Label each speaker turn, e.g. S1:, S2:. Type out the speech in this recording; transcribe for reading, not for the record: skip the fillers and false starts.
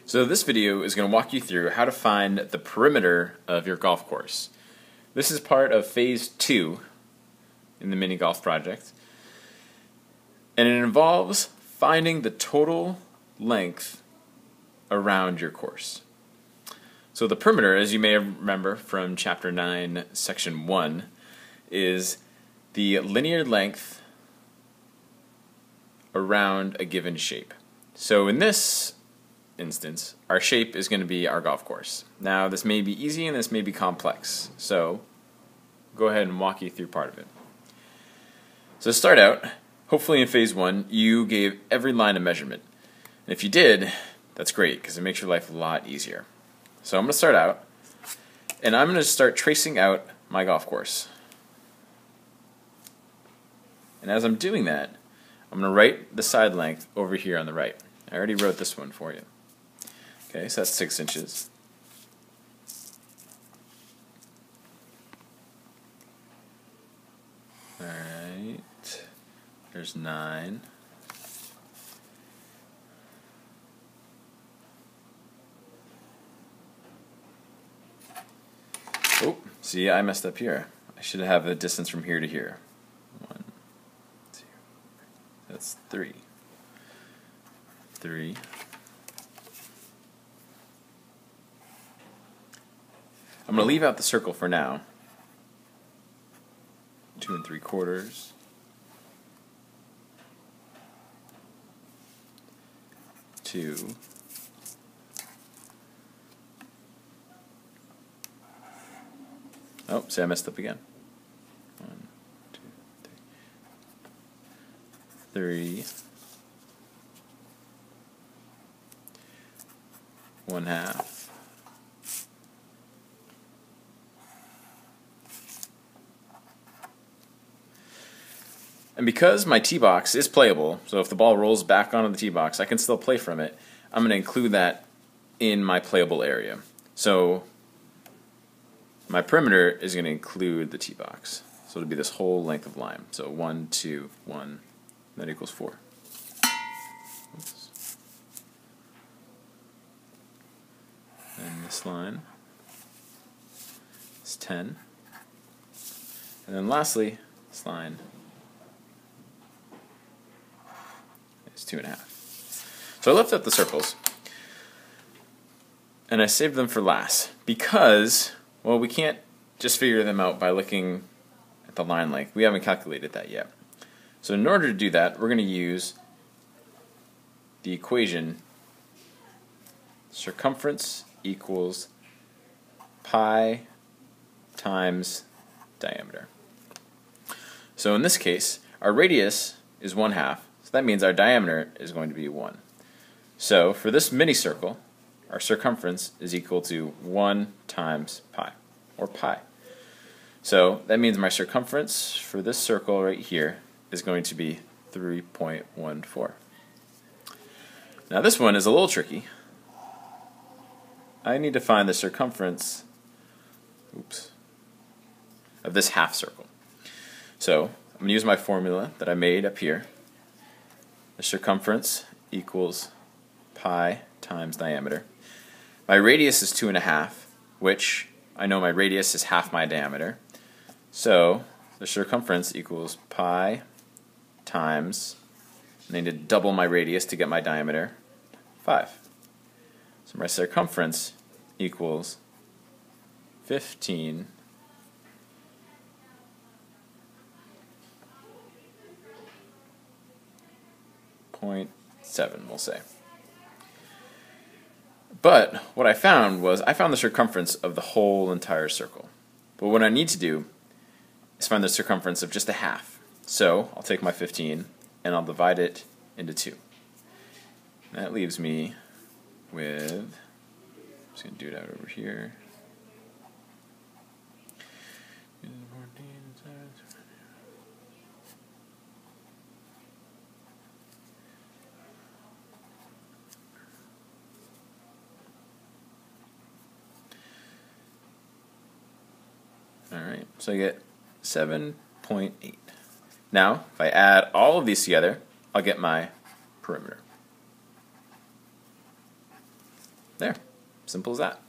S1: So this video is going to walk you through how to find the perimeter of your golf course. This is part of phase 2 in the mini golf project, and it involves finding the total length around your course. So the perimeter, as you may remember from chapter 9 section 1, is the linear length around a given shape. So in this instance, our shape is going to be our golf course. Now this may be easy and this may be complex, so go ahead and walk you through part of it. So to start out, hopefully in phase 1 you gave every line a measurement. And if you did, that's great because it makes your life a lot easier. So I'm going to start out and I'm going to start tracing out my golf course. And as I'm doing that, I'm going to write the side length over here on the right. I already wrote this one for you. Okay, so that's 6 inches. Alright, there's 9. Oh, see, I messed up here. I should have a distance from here to here. 1, 2, that's 3. 3. I'm going to leave out the circle for now. 2 3/4. 2. Oh, see, I messed up again. 1, 2, 3. 3. 1/2. And because my tee box is playable, so if the ball rolls back onto the tee box, I can still play from it. I'm going to include that in my playable area. So my perimeter is going to include the tee box. So it'll be this whole length of line. So 1, 2, 1, that equals 4. Oops. And this line is 10. And then lastly, this line is 2.5. So I left out the circles, and I saved them for last because, well, we can't just figure them out by looking at the line length. We haven't calculated that yet. So in order to do that, we're going to use the equation circumference equals pi times diameter. So in this case, our radius is 1/2. So that means our diameter is going to be 1. So for this mini circle, our circumference is equal to 1 times pi, or pi. So that means my circumference for this circle right here is going to be 3.14. Now this one is a little tricky. I need to find the circumference of this half circle. So I'm going to use my formula that I made up here. The circumference equals pi times diameter. My radius is 2.5, which I know my radius is half my diameter. So the circumference equals pi times, I need to double my radius to get my diameter, 5. So my circumference equals 15 .7, we'll say. But what I found the circumference of the whole entire circle. But what I need to do is find the circumference of just a half. So I'll take my 15 and I'll divide it into 2. That leaves me with, I'm just going to do it out over here. Alright, so I get 7.8. Now, if I add all of these together, I'll get my perimeter. There. Simple as that.